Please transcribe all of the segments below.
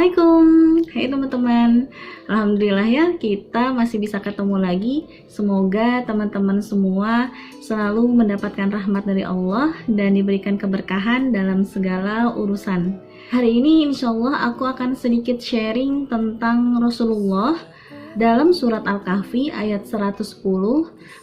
Assalamualaikum, hai teman-teman. Alhamdulillah ya, kita masih bisa ketemu lagi. Semoga teman-teman semua selalu mendapatkan rahmat dari Allah dan diberikan keberkahan dalam segala urusan. Hari ini insya Allah aku akan sedikit sharing tentang Rasulullah. Dalam surat Al-Kahfi ayat 110,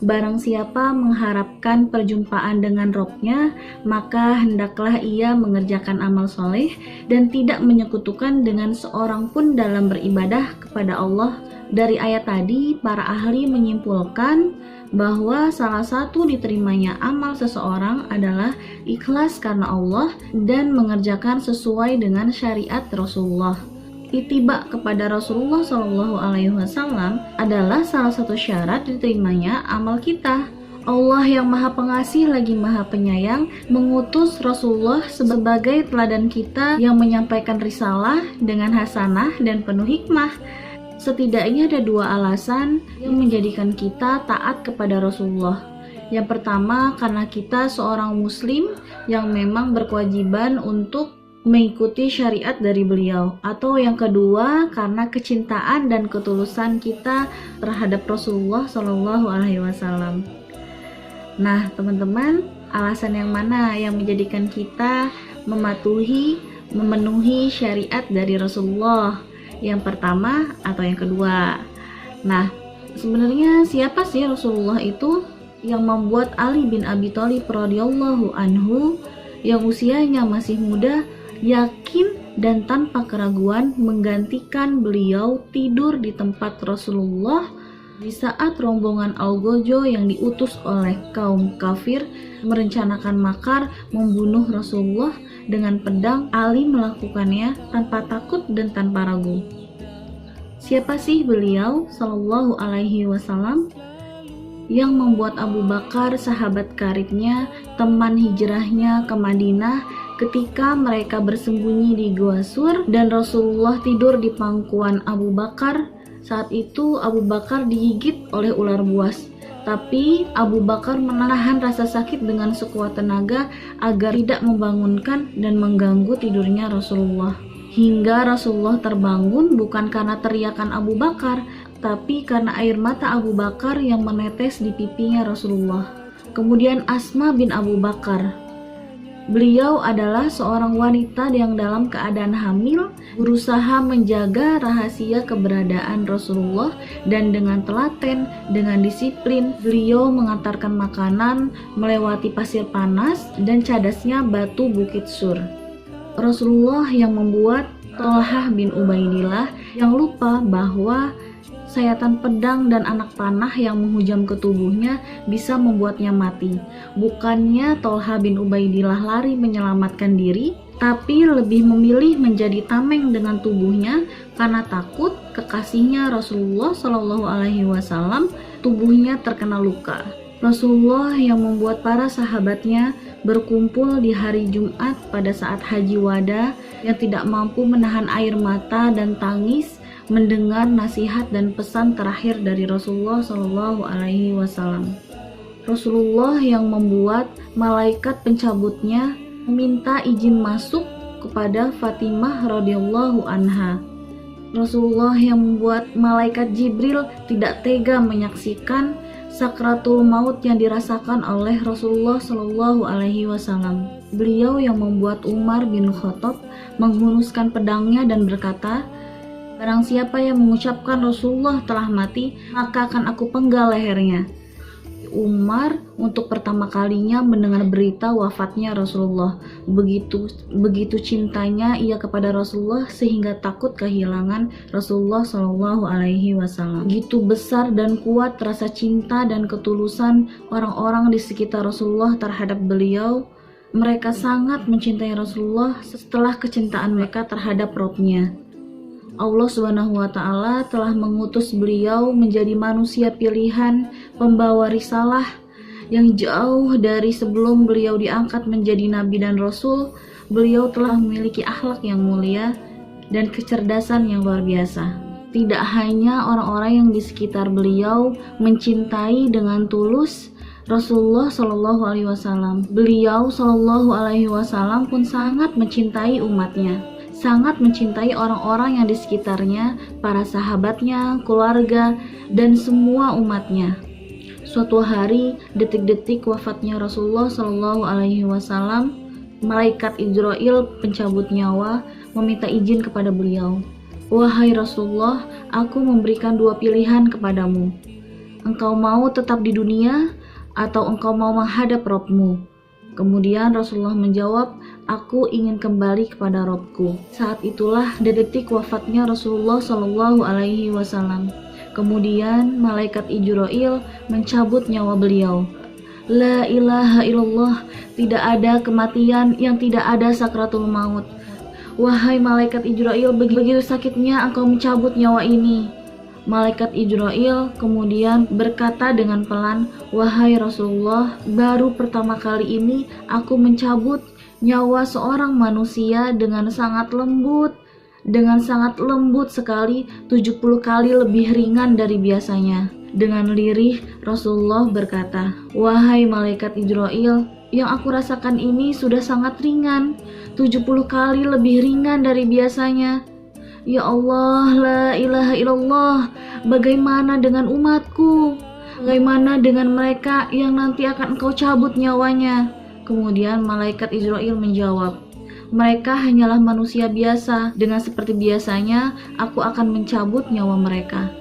barang siapa mengharapkan perjumpaan dengan Robnya, maka hendaklah ia mengerjakan amal soleh dan tidak menyekutukan dengan seorang pun dalam beribadah kepada Allah. Dari ayat tadi, para ahli menyimpulkan bahwa salah satu diterimanya amal seseorang adalah ikhlas karena Allah dan mengerjakan sesuai dengan syariat Rasulullah. Ittiba kepada Rasulullah SAW adalah salah satu syarat diterimanya amal kita. Allah yang maha pengasih lagi maha penyayang mengutus Rasulullah sebagai teladan kita yang menyampaikan risalah dengan hasanah dan penuh hikmah. Setidaknya ada dua alasan yang menjadikan kita taat kepada Rasulullah. Yang pertama, karena kita seorang muslim yang memang berkewajiban untuk mengikuti syariat dari beliau, atau yang kedua karena kecintaan dan ketulusan kita terhadap Rasulullah SAW. Nah teman-teman, alasan yang mana yang menjadikan kita memenuhi syariat dari Rasulullah? Yang pertama atau yang kedua? Nah, sebenarnya siapa sih Rasulullah itu? Yang membuat Ali bin Abi Thalib radhiyallahu anhu yang usianya masih muda yakin dan tanpa keraguan menggantikan beliau tidur di tempat Rasulullah di saat rombongan Al-Ghazwa yang diutus oleh kaum kafir merencanakan makar membunuh Rasulullah dengan pedang. Ali melakukannya tanpa takut dan tanpa ragu. Siapa sih beliau sallallahu alaihi wasallam? Yang membuat Abu Bakar sahabat karibnya, teman hijrahnya ke Madinah ketika mereka bersembunyi di Gua Sur dan Rasulullah tidur di pangkuan Abu Bakar. Saat itu Abu Bakar digigit oleh ular buas, tapi Abu Bakar menahan rasa sakit dengan sekuat tenaga agar tidak membangunkan dan mengganggu tidurnya Rasulullah. Hingga Rasulullah terbangun bukan karena teriakan Abu Bakar, tapi karena air mata Abu Bakar yang menetes di pipinya Rasulullah. Kemudian Asma bin Abu Bakar. Beliau adalah seorang wanita yang dalam keadaan hamil berusaha menjaga rahasia keberadaan Rasulullah, dan dengan telaten, dengan disiplin, beliau mengantarkan makanan melewati pasir panas dan cadasnya batu Bukit Sur. Rasulullah yang membuat Thalhah bin Ubaidillah yang lupa bahwa sayatan pedang dan anak panah yang menghujam ke tubuhnya bisa membuatnya mati. Bukannya Thalhah bin Ubaidillah lari menyelamatkan diri, tapi lebih memilih menjadi tameng dengan tubuhnya karena takut kekasihnya Rasulullah SAW tubuhnya terkena luka. Rasulullah yang membuat para sahabatnya berkumpul di hari Jumat pada saat Haji Wada yang tidak mampu menahan air mata dan tangis mendengar nasihat dan pesan terakhir dari Rasulullah SAW. Rasulullah yang membuat malaikat pencabutnya meminta izin masuk kepada Fatimah radhiyallahu anha. Rasulullah yang membuat malaikat Jibril tidak tega menyaksikan sakratul maut yang dirasakan oleh Rasulullah SAW. Beliau yang membuat Umar bin Khattab menghunuskan pedangnya dan berkata, barang siapa yang mengucapkan Rasulullah telah mati, maka akan aku penggal lehernya. Umar untuk pertama kalinya mendengar berita wafatnya Rasulullah. Begitu cintanya ia kepada Rasulullah sehingga takut kehilangan Rasulullah SAW. Begitu besar dan kuat rasa cinta dan ketulusan orang-orang di sekitar Rasulullah terhadap beliau. Mereka sangat mencintai Rasulullah setelah kecintaan mereka terhadap Robnya. Allah SWT telah mengutus beliau menjadi manusia pilihan, pembawa risalah yang jauh dari sebelum beliau diangkat menjadi nabi dan rasul. Beliau telah memiliki akhlak yang mulia dan kecerdasan yang luar biasa. Tidak hanya orang-orang yang di sekitar beliau mencintai dengan tulus Rasulullah SAW, beliau SAW pun sangat mencintai umatnya. sangat mencintai orang-orang yang di sekitarnya, para sahabatnya, keluarga, dan semua umatnya. Suatu hari, detik-detik wafatnya Rasulullah Shallallahu Alaihi Wasallam, malaikat Israel pencabut nyawa meminta izin kepada beliau. Wahai Rasulullah, aku memberikan dua pilihan kepadamu. Engkau mau tetap di dunia atau engkau mau menghadap Rabb-Mu? Kemudian Rasulullah menjawab, aku ingin kembali kepada Rabb-Ku. Saat itulah detik wafatnya Rasulullah Shallallahu Alaihi Wasallam. Kemudian malaikat Israel mencabut nyawa beliau. La ilaha illallah, tidak ada kematian yang tidak ada sakratul maut. Wahai malaikat Israel, begitu sakitnya engkau mencabut nyawa ini. Malaikat Israel kemudian berkata dengan pelan, wahai Rasulullah, baru pertama kali ini aku mencabut nyawa seorang manusia dengan sangat lembut sekali, 70 kali lebih ringan dari biasanya. Dengan lirih Rasulullah berkata, wahai malaikat Israel, yang aku rasakan ini sudah sangat ringan, 70 kali lebih ringan dari biasanya. Ya Allah, la ilaha illallah, bagaimana dengan umatku? Bagaimana dengan mereka yang nanti akan engkau cabut nyawanya? Kemudian malaikat Israel menjawab, mereka hanyalah manusia biasa, dengan seperti biasanya aku akan mencabut nyawa mereka.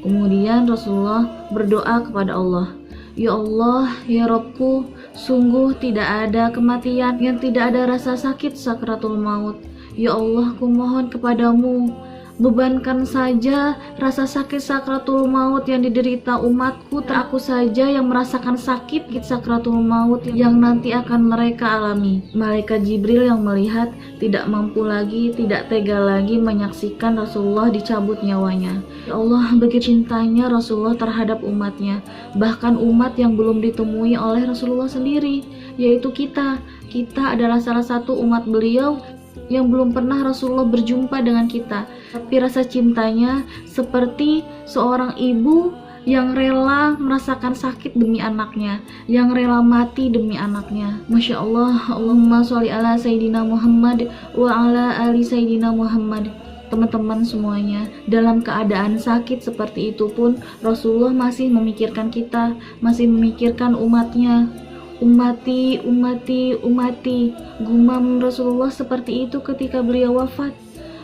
Kemudian Rasulullah berdoa kepada Allah, ya Allah, ya Rabbku, sungguh tidak ada kematian yang tidak ada rasa sakit sakratul maut. Ya Allah, ku mohon kepadamu, bebankan saja rasa sakit sakratul maut yang diderita umatku, tak aku saja yang merasakan sakit sakratul maut yang nanti akan mereka alami. Malaikat Jibril yang melihat tidak mampu lagi, tidak tega lagi menyaksikan Rasulullah dicabut nyawanya. Ya Allah, begitu cintanya Rasulullah terhadap umatnya, bahkan umat yang belum ditemui oleh Rasulullah sendiri, yaitu kita. Kita adalah salah satu umat beliau yang belum pernah Rasulullah berjumpa dengan kita, tapi rasa cintanya seperti seorang ibu yang rela merasakan sakit demi anaknya, yang rela mati demi anaknya. Masya Allah, Allahumma sholli ala Sayyidina Muhammad wa ala ali Sayyidina Muhammad. Teman-teman semuanya, dalam keadaan sakit seperti itu pun Rasulullah masih memikirkan kita, masih memikirkan umatnya. Ummati, ummati, ummati, gumam Rasulullah seperti itu ketika beliau wafat.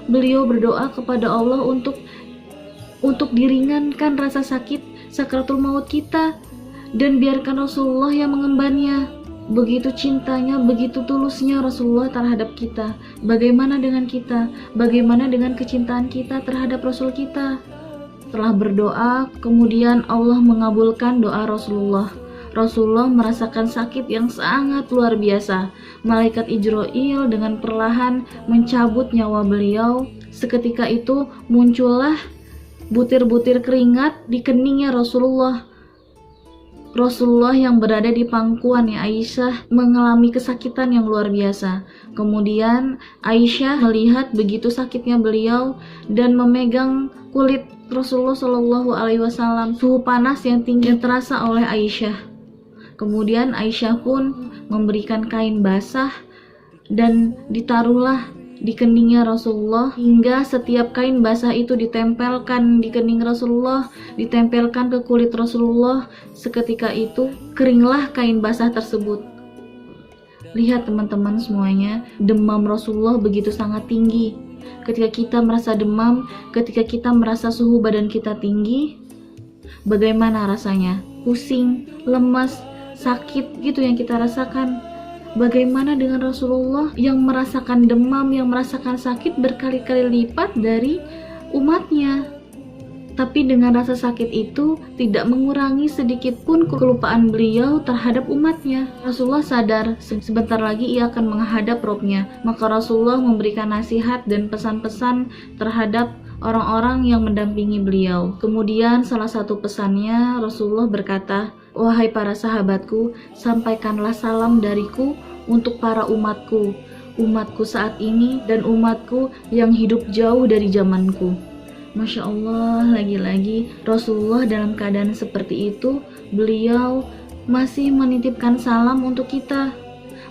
Beliau berdoa kepada Allah untuk diringankan rasa sakit sakratul maut kita, dan biarkan Rasulullah yang mengembannya. Begitu cintanya, begitu tulusnya Rasulullah terhadap kita. Bagaimana dengan kita? Bagaimana dengan kecintaan kita terhadap Rasul kita? Setelah berdoa, kemudian Allah mengabulkan doa Rasulullah. Rasulullah merasakan sakit yang sangat luar biasa. Malaikat Israel dengan perlahan mencabut nyawa beliau. Seketika itu muncullah butir-butir keringat di keningnya Rasulullah. Rasulullah yang berada di pangkuannya Aisyah mengalami kesakitan yang luar biasa. Kemudian Aisyah melihat begitu sakitnya beliau dan memegang kulit Rasulullah Shallallahu Alaihi Wasallam. Suhu panas yang tinggi terasa oleh Aisyah. Kemudian Aisyah pun memberikan kain basah dan ditaruhlah di keningnya Rasulullah, hingga setiap kain basah itu ditempelkan di kening Rasulullah, ditempelkan ke kulit Rasulullah. Seketika itu keringlah kain basah tersebut. Lihat teman-teman semuanya, demam Rasulullah begitu sangat tinggi. Ketika kita merasa demam, ketika kita merasa suhu badan kita tinggi, bagaimana rasanya? Pusing, lemas, sakit gitu yang kita rasakan. Bagaimana dengan Rasulullah yang merasakan demam, yang merasakan sakit berkali-kali lipat dari umatnya? Tapi dengan rasa sakit itu tidak mengurangi sedikit pun kelupaan beliau terhadap umatnya. Rasulullah sadar sebentar lagi ia akan menghadap Rabb-Nya. Maka Rasulullah memberikan nasihat dan pesan-pesan terhadap orang-orang yang mendampingi beliau. Kemudian salah satu pesannya Rasulullah berkata, wahai para sahabatku, sampaikanlah salam dariku untuk para umatku, umatku saat ini dan umatku yang hidup jauh dari zamanku. Masya Allah, lagi-lagi Rasulullah dalam keadaan seperti itu, beliau masih menitipkan salam untuk kita.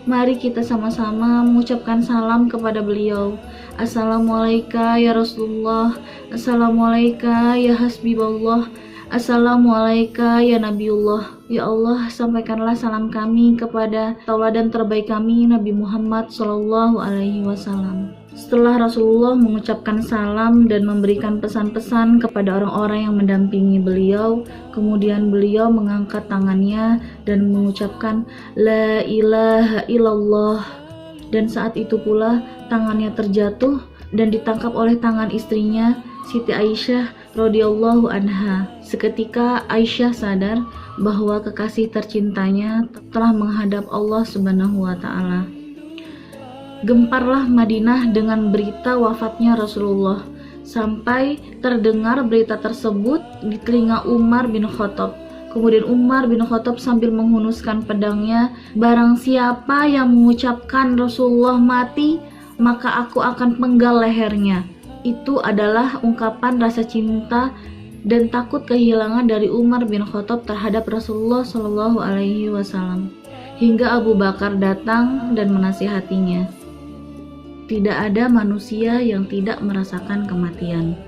Mari kita sama-sama mengucapkan salam kepada beliau. Assalamualaikum ya Rasulullah, Assalamualaikum ya Hasbiballah, Assalamualaikum ya Nabiullah. Ya Allah, sampaikanlah salam kami kepada tauladan terbaik kami, Nabi Muhammad SAW. Setelah Rasulullah mengucapkan salam dan memberikan pesan-pesan kepada orang-orang yang mendampingi beliau, kemudian beliau mengangkat tangannya dan mengucapkan La ilaha illallah. Dan saat itu pula tangannya terjatuh dan ditangkap oleh tangan istrinya, Siti Aisyah radhiyallahu anha. Seketika Aisyah sadar bahwa kekasih tercintanya telah menghadap Allah Subhanahu wa taala. Gemparlah Madinah dengan berita wafatnya Rasulullah, sampai terdengar berita tersebut di telinga Umar bin Khattab. Kemudian Umar bin Khattab sambil menghunuskan pedangnya, barang siapa yang mengucapkan Rasulullah mati, maka aku akan penggal lehernya. Itu adalah ungkapan rasa cinta dan takut kehilangan dari Umar bin Khattab terhadap Rasulullah SAW. Hingga Abu Bakar datang dan menasihatinya. Tidak ada manusia yang tidak merasakan kematian.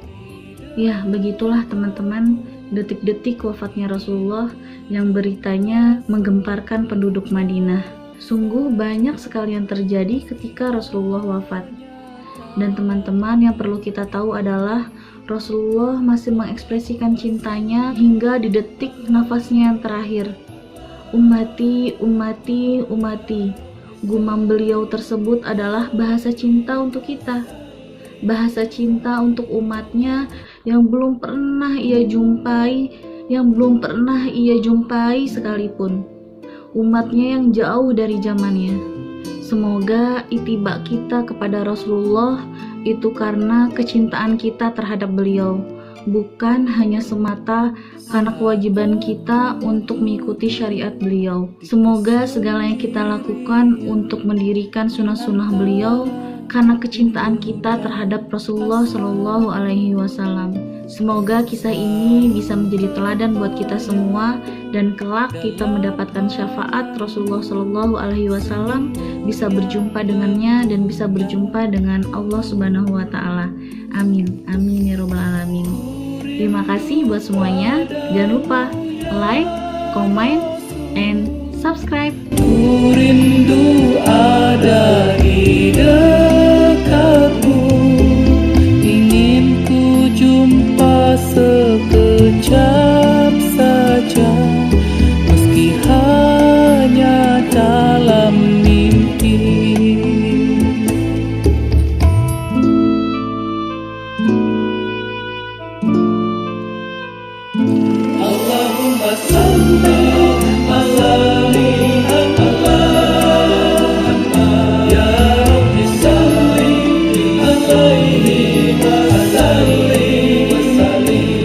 Ya, begitulah teman-teman, detik-detik wafatnya Rasulullah yang beritanya menggemparkan penduduk Madinah. Sungguh banyak sekali yang terjadi ketika Rasulullah wafat. Dan teman-teman, yang perlu kita tahu adalah Rasulullah masih mengekspresikan cintanya hingga di detik nafasnya yang terakhir. Ummati, ummati, ummati. Gumam beliau tersebut adalah bahasa cinta untuk kita, bahasa cinta untuk umatnya yang belum pernah ia jumpai sekalipun, umatnya yang jauh dari zamannya. Semoga itibak kita kepada Rasulullah itu karena kecintaan kita terhadap beliau, bukan hanya semata karena kewajiban kita untuk mengikuti syariat beliau. Semoga segala yang kita lakukan untuk mendirikan sunnah-sunnah beliau karena kecintaan kita terhadap Rasulullah SAW. Semoga kisah ini bisa menjadi teladan buat kita semua dan kelak kita mendapatkan syafaat Rasulullah SAW, bisa berjumpa dengannya dan bisa berjumpa dengan Allah Subhanahu wa taala. Amin. Amin ya rabbal alamin. Terima kasih buat semuanya. Jangan lupa like, comment, and subscribe.